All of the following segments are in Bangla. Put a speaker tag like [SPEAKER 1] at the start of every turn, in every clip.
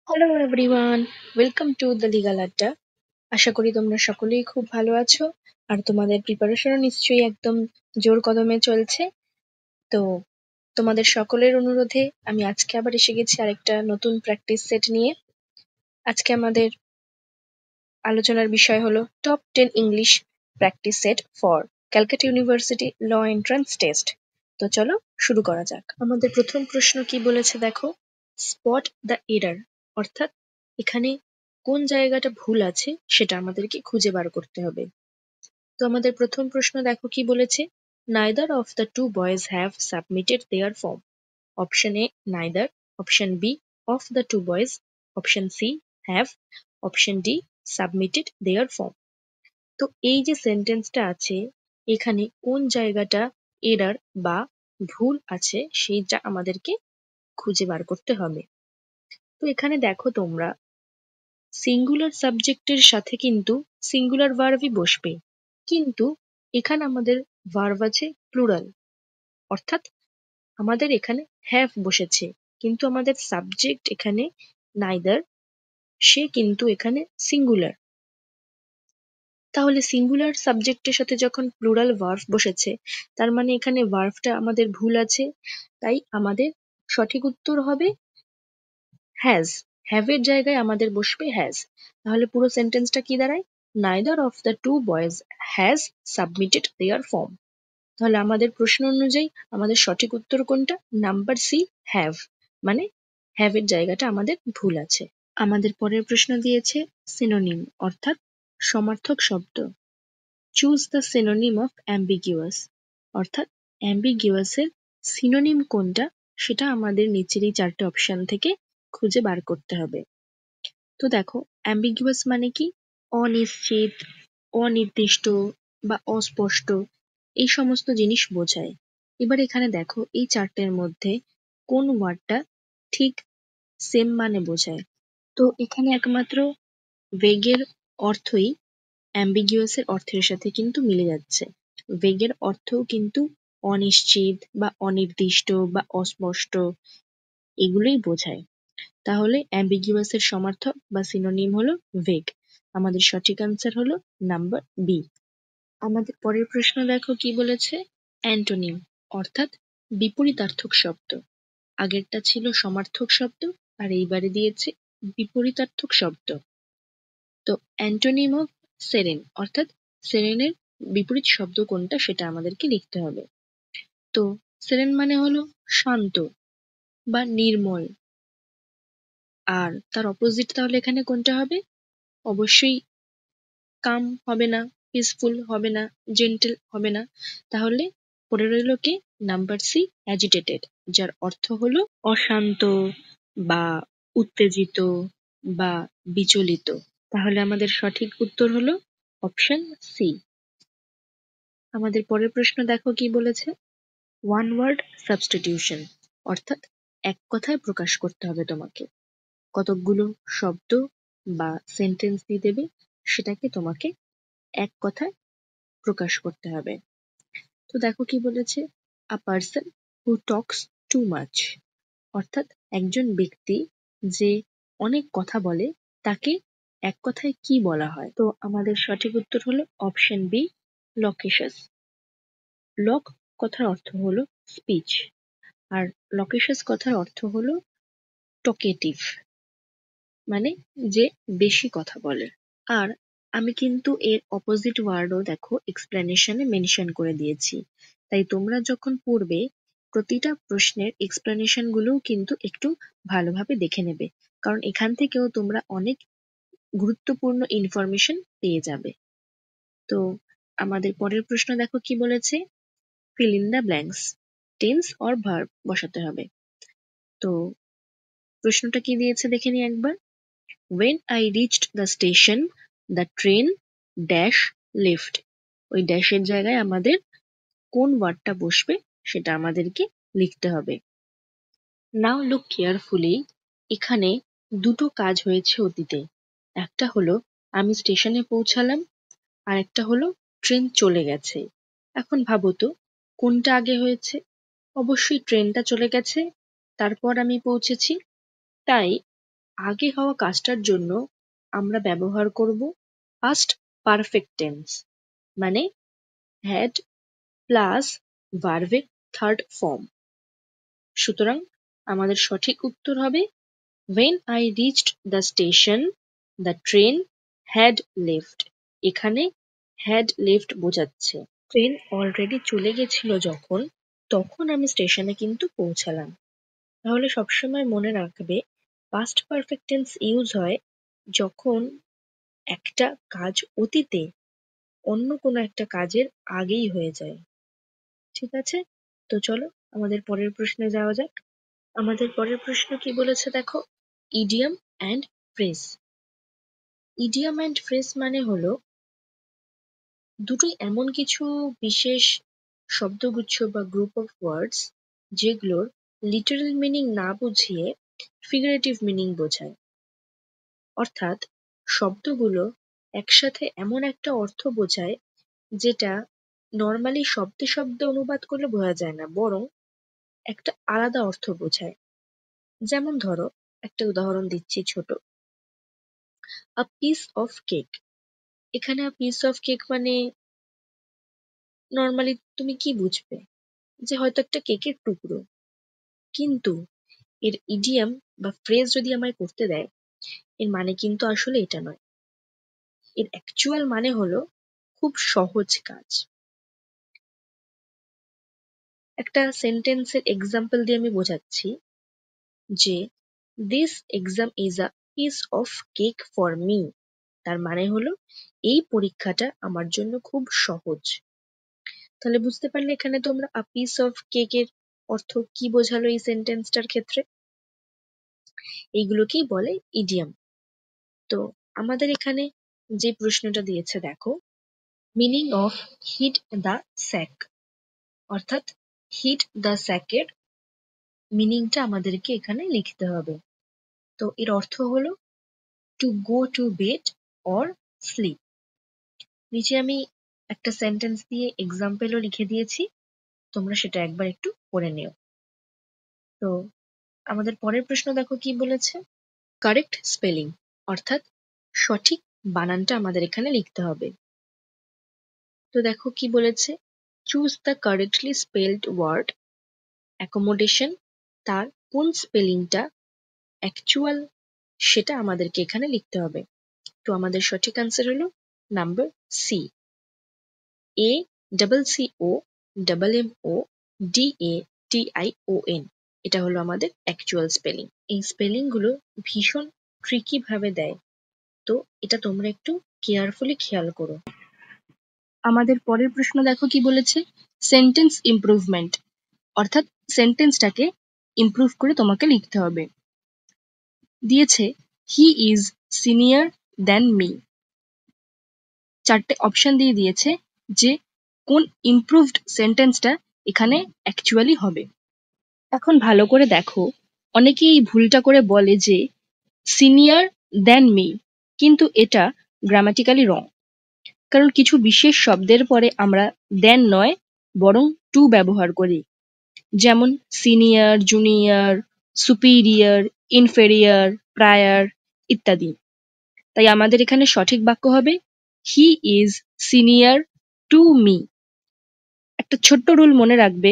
[SPEAKER 1] Hello everyone, welcome to the legal আড্ডা। আশা করি তোমরা সকলেই খুব ভালো আছো আর তোমাদের প্রিপারেশনও নিশ্চয়ই একদম জোর কদমে চলছে। তো তোমাদের সকলের অনুরোধে আমি আজকে আবার এসে গেছি আরেকটা নতুন প্র্যাকটিস সেট নিয়ে। আজকে আমাদের আলোচনার বিষয় হলো top 10 English practice set for Calcutta university law entrance test. তো চলো শুরু করা যাক। আমাদের প্রথম প্রশ্ন কি বলেছে দেখো, স্পট দ্য এরার, অর্থাৎ এখানে কোন জায়গাটা ভুল আছে সেটা আমাদেরকে খুঁজে বার করতে হবে। তো আমাদের প্রথম প্রশ্ন দেখো কি বলেছে, neither of the two boys have submitted their form. Option A neither, option B of the two boys, option C have, option D submitted their form. তো এই যে সেন্টেন্সটা আছে এখানে কোন জায়গাটা এরার বা ভুল আছে সেইটা আমাদেরকে খুঁজে বার করতে হবে। তো এখানে দেখো তোমরা, সিঙ্গুলার সাবজেক্টের সাথে কিন্তু সিঙ্গুলার ভার্বই বসবে, কিন্তু এখানে আমাদের ভার্ব আছে প্লুরাল, অর্থাৎ আমাদের এখানে হ্যাভ বসেছে, কিন্তু আমাদের সাবজেক্ট এখানে নাইদার, সে কিন্তু এখানে সিঙ্গুলার। তাহলে সিঙ্গুলার সাবজেক্টের সাথে যখন প্লুরাল ভার্ব বসেছে, তার মানে এখানে ভার্বটা আমাদের ভুল আছে। তাই আমাদের সঠিক উত্তর হবে হ্যাজ। হ্যাভের জায়গায় আমাদের বসবে হ্যাজ। তাহলে পুরো সেন্টেন্সটা কি দাঁড়ায়, neither of the two boys has submitted their form. তাহলে আমাদের প্রশ্ন অনুযায়ী আমাদের সঠিক উত্তর কোনটা, নাম্বার সি হ্যাভ, মানে হ্যাভের জায়গাটা আমাদের ভুল আছে। আমাদের পরের প্রশ্ন দিয়েছে সিনোনিম, অর্থাৎ সমার্থক শব্দ। Choose the synonym of ambiguous, অর্থাৎ অ্যাম্বিগুয়াস এর সিনোনিম কোনটা সেটা আমাদের নিচের এই চারটে অপশন থেকে খুঁজে বার করতে হবে। তো দেখো, অ্যাম্বিগুয়াস মানে কি, অনিশ্চিত, অনির্দিষ্ট বা অস্পষ্ট, এই সমস্ত জিনিস বোঝায়। এবার এখানে দেখো এই চারটের মধ্যে কোন ওয়ার্ডটা ঠিক সেম মানে বোঝায়। তো এখানে একমাত্র ভেগের অর্থই অ্যাম্বিগুয়াস এর অর্থের সাথে কিন্তু মিলে যাচ্ছে। ভেগের অর্থও কিন্তু অনিশ্চিত বা অনির্দিষ্ট বা অস্পষ্ট, এগুলোই বোঝায়। তাহলে অ্যাম্বিগুয়াস এর সমার্থক বা সিনোনিম হলো ভেগ। আমাদের সঠিক আনসার হলো নাম্বার বি। আমাদের পরের প্রশ্ন দেখো কি বলেছে, অ্যান্টোনিম, অর্থাৎ বিপরীতার্থক শব্দ। আগেরটা ছিল সমার্থক শব্দ আর এইবারে দিয়েছে বিপরীতার্থক শব্দ। তো অ্যান্টোনিম অফ সেরেন, অর্থাৎ সেরেনের বিপরীত শব্দ কোনটা সেটা আমাদেরকে লিখতে হবে। তো সেরেন মানে হলো শান্ত বা নির্মল, আর তার অপোজিট তাহলে এখানে কোনটা হবে, অবশ্যই কাম হবে না, পিসফুল হবে না, জেন্টেল হবে না। তাহলে পড়ে রইল কি, নাম্বার সি অ্যাজিটেটেড, যার অর্থ হলো অশান্ত বা উত্তেজিত বা বিচলিত। তাহলে আমাদের সঠিক উত্তর হলো অপশন সি। আমাদের পরের প্রশ্ন দেখো কি বলেছে, ওয়ান ওয়ার্ড সাবস্টিটিউশন, অর্থাৎ এক কথায় প্রকাশ করতে হবে তোমাকে। কতকগুলো শব্দ বা সেন্টেন্স দিয়ে দেবে, সেটাকে তোমাকে এক কথায় প্রকাশ করতে হবে। তো দেখো কি বলেছে, a person who Tux too much, অর্থাৎ একজন ব্যক্তি যে অনেক কথা বলে তাকে এক কথায় কি বলা হয়। তো আমাদের সঠিক উত্তর হলো অপশন বি লকেশাস। লক কথার অর্থ হলো স্পিচ, আর লকেশাস কথার অর্থ হলো টকেটিভ, মানে যে বেশি কথা বলে। আর আমি কিন্তু এর অপোজিট ওয়ার্ডও দেখো এক্সপ্লেনেশনে মেনশন করে দিয়েছি। তাই তোমরা যখন পড়বে প্রতিটা প্রশ্নের এক্সপ্লেনেশন গুলোও কিন্তু একটু ভালোভাবে দেখে নেবে, কারণ এখান থেকেও তোমরা অনেক গুরুত্বপূর্ণ ইনফরমেশন পেয়ে যাবে। তো আমাদের পরের প্রশ্ন দেখো কি বলেছে, fill in the blanks, tense or verb বসাতে হবে। তো প্রশ্নটা কি দিয়েছে দেখে নি একবার, When I reached the station, the train dash left. ওই ড্যাশের জায়গায় আমাদের কোন ওয়ার্ডটা বসবে সেটা আমাদেরকে লিখতে হবে। নাও লুক কেয়ারফুলি, এখানে দুটো কাজ হয়েছে অতীতে। একটা হলো আমি স্টেশনে পৌঁছালাম, আর একটা হলো ট্রেন চলে গেছে। এখন ভাবো তো কোনটা আগে হয়েছে, অবশ্যই ট্রেনটা চলে গেছে, তারপর আমি পৌঁছেছি। তাই আগে হওয়া কাজটার জন্য আমরা ব্যবহার করব পাস্ট পারফেক্ট টেন্স, মানে হ্যাড প্লাস ভার্বের থার্ড ফর্ম। সুতরাং আমাদের সঠিক উত্তর হবে when I reached the station the train had left। এখানে had left বোঝাচ্ছে ট্রেন অলরেডি চলে গেছিল যখন, তখন আমি স্টেশনে কিন্তু পৌঁছালাম। তাহলে সবসময় মনে রাখবে পাস্ট পারফেক্ট টেন্স ইউজ হয় যখন একটা কাজ অতীতে অন্য কোনো একটা কাজের আগেই হয়ে যায়। ঠিক আছে, তো চলো আমাদের পরের প্রশ্নে যাওয়া যাক। আমাদের পরের প্রশ্ন কি বলেছে দেখো, idiom and phrase. Idiom and phrase মানে হলো দুটোই এমন কিছু বিশেষ শব্দগুচ্ছ বা গ্রুপ অফ ওয়ার্ডস যেগুলোর লিটারাল মিনিং না বুঝিয়ে ফিগারেটিভ মিনিং বোঝায়। অর্থাৎ শব্দগুলো একসাথে এমন একটা অর্থ বোঝায় যেটা নর্মালি শব্দে শব্দে অনুবাদ করলে বোঝা যায় না, বরং একটা আলাদা অর্থ বোঝায়। যেমন ধরো, একটা উদাহরণ দিচ্ছি ছোট, আ পিস অফ কেক। এখানে আ পিস অফ কেক মানে নর্মালি তুমি কি বুঝবে, যে হয়তো একটা কেকের টুকরো। কিন্তু এর ইডিয়াম বা ফ্রেজ যদি আমায় করতে দেয়, এর মানে কিন্তু আসলে এটা নয়। এর অ্যাকচুয়াল মানে হলো খুব সহজ কাজ। একটা সেন্টেন্সের এক্সাম্পল দিয়ে আমি বোঝাচ্ছি যে this exam is a piece of cake for me. তার মানে হলো এই পরীক্ষাটা আমার জন্য খুব সহজ। তাহলে বুঝতে পারলে এখানে তোমরা আ পিস অফ কেকের অর্থ কি বোঝালো এই সেন্টেন্সটার ক্ষেত্রে। এইগুলোকেই বলে ইডিয়াম। তো আমাদের এখানে যে প্রশ্নটা দিয়েছে দেখো, meaning of hit the sack, অর্থাৎ হিট দ্য স্যাকের মিনিংটা আমাদেরকে এখানে লিখতে হবে। তো এর অর্থ হলো to go to bed or sleep. নিচে আমি একটা সেন্টেন্স দিয়ে এক্সাম্পলও লিখে দিয়েছি, তোমরা সেটা একবার একটু পড়ে নিও। তো আমাদের পরের প্রশ্ন দেখো কি বলেছে, কারেক্ট স্পেলিং, অর্থাৎ সঠিক বানানটা আমাদের এখানে লিখতে হবে। তো দেখো কি বলেছে, choose the correctly spelled word accommodation. তার কোন স্পেলিংটা অ্যাকচুয়াল সেটা আমাদেরকে এখানে লিখতে হবে। তো আমাদের সঠিক আনসার হলো number C, A double C O double M O D A T I O N. এটা হলো আমাদের অ্যাকচুয়াল স্পেলিং। এই স্পেলিং গুলো ভীষণ ট্রিকি ভাবে দেয়, তো এটা তোমরা একটু কেয়ারফুলি খেয়াল করো। আমাদের পরের প্রশ্ন দেখো কি বলেছে, সেন্টেন্স ইমপ্রুভমেন্ট, অর্থাৎ সেন্টেন্সটাকে ইমপ্রুভ করে তোমাকে লিখতে হবে। দিয়েছে হি ইজ সিনিয়র দেন মি। চারটে অপশন দিয়ে দিয়েছে যে কোন ইমপ্রুভড সেন্টেন্সটা এখানে অ্যাকচুয়ালি হবে। এখন ভালো করে দেখো, অনেকেই এই ভুলটা করে বলে যে সিনিয়র দেন মি, কিন্তু এটা গ্রামাটিক্যালি রং। কারণ কিছু বিশেষ শব্দের পরে আমরা দেন নয় বরং টু ব্যবহার করি, যেমন senior, junior, superior, inferior, prior ইত্যাদি। তাই আমাদের এখানে সঠিক বাক্য হবে he is senior to me. একটা ছোট্ট রুল মনে রাখবে,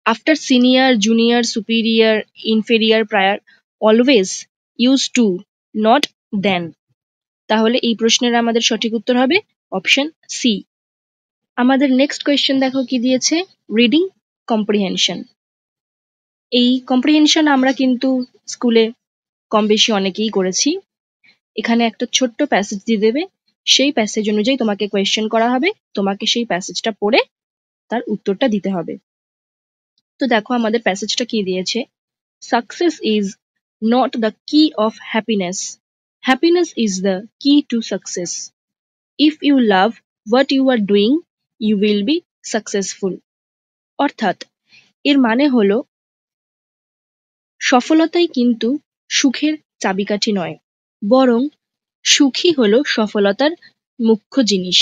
[SPEAKER 1] after senior, junior, superior, inferior, prior always use to, not than. তাহলে এই প্রশ্নের আমাদের সঠিক উত্তর হবে অপশন সি। আমাদের নেক্সট কোয়েশ্চেন দেখো কি দিয়েছে, রিডিং কম্প্রিহেনশন। এই কম্প্রিহেনশন আমরা কিন্তু স্কুলে কম বেশি অনেকেই করেছি। এখানে একটা ছোট্ট প্যাসেজ দিয়ে দেবে, সেই প্যাসেজ অনুযায়ী তোমাকে কোয়েশ্চেন করা হবে, তোমাকে সেই প্যাসেজটা পড়ে তার উত্তরটা দিতে হবে। তো দেখো আমাদের প্যাসেজটা কি দিয়েছে, success is not the key of happiness, happiness is the key to success, if you love what you are doing you will be successful. অর্থাৎ এর মানে হলো সফলতাই কিন্তু সুখের চাবিকাঠি নয়, বরং সুখই হলো সফলতার মুখ্য জিনিস।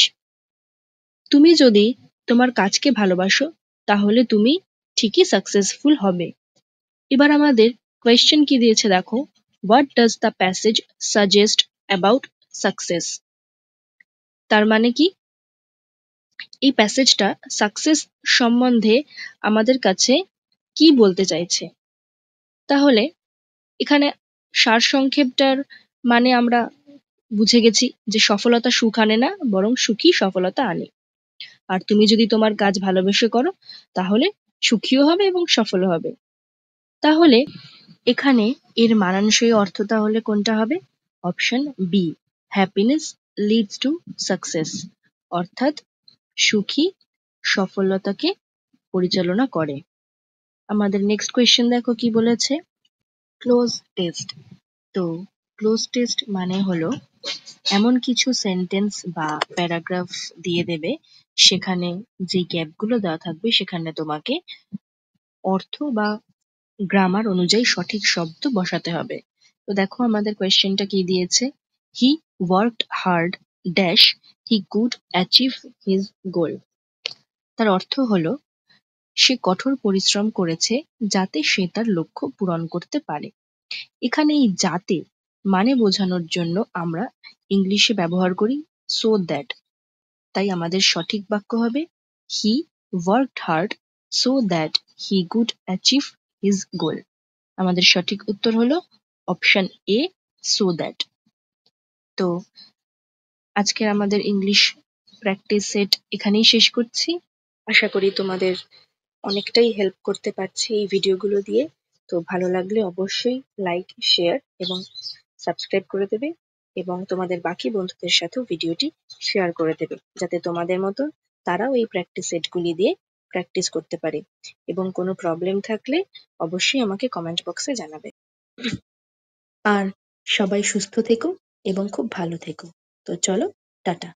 [SPEAKER 1] তুমি যদি তোমার কাজকে ভালোবাসো তাহলে তুমি ঠিকই সাকসেসফুল হবে। এবার আমাদের কোয়েশ্চেন কি দিয়েছে দেখো, what does the passage suggest about success? তার মানে কি? এই প্যাসেজটা সাকসেস সম্বন্ধে আমাদের কাছে কি বলতে চাইছে? তাহলে এখানে সারসংক্ষেপটার মানে আমরা বুঝে গেছি যে সফলতা সুখ আনে না, বরং সুখই সফলতা আনে। আর তুমি যদি তোমার কাজ ভালোবেসে করো তাহলে সুখীও হবে এবং সফল হবে। তাহলে এখানে এর মানানসই অর্থ তাহলে কোনটা হবে? Option B, happiness leads to success, অর্থাৎ সুখী সফলতাকে পরিচালনা করে। আমাদের নেক্সট কোয়েশ্চেন দেখো কি বলেছে। Cloze test. তো ক্লোজ টেস্ট মানে হলো এমন কিছু সেন্টেন্স বা প্যারাগ্রাফ দিয়ে দেবে, সেখানে যে গ্যাপগুলো দেওয়া থাকবে সেখানে তোমাকে অর্থ বা গ্রামার অনুযায়ী সঠিক শব্দ বসাতে হবে। তো দেখো আমাদের কোয়েশ্চেনটা কি দিয়েছে। হি worked hard dash he could achieve his goal. তার অর্থ হলো সে কঠোর পরিশ্রম করেছে যাতে সে তার লক্ষ্য পূরণ করতে পারে। এখানে এই যাতে মানে বোঝানোর জন্য আমরা ইংলিশে ব্যবহার করি সো দ্যাট। তাই আমাদের সঠিক বাক্য হবে হি worked hard so that he could achieve his goal. আমাদের সঠিক উত্তর হলো অপশন এ, সো দ্যাট। তো আজকের আমাদের ইংলিশ প্র্যাকটিস সেট এখানেই শেষ করছি। আশা করি তোমাদের অনেকটাই হেল্প করতে পারছি এই ভিডিওগুলো দিয়ে। তো ভালো লাগলে অবশ্যই লাইক, শেয়ার এবং সাবস্ক্রাইব করে দেবে এবং তোমাদের বাকি বন্ধুদের সাথেও ভিডিওটি শেয়ার করে দেবে, যাতে তোমাদের মতো তারাও এই প্র্যাকটিস সেটগুলি দিয়ে প্র্যাকটিস করতে পারে। এবং কোনো প্রবলেম থাকলে অবশ্যই আমাকে কমেন্ট বক্সে জানাবে। আর সবাই সুস্থ থেকো এবং খুব ভালো থেকো। তো চলো, টাটা।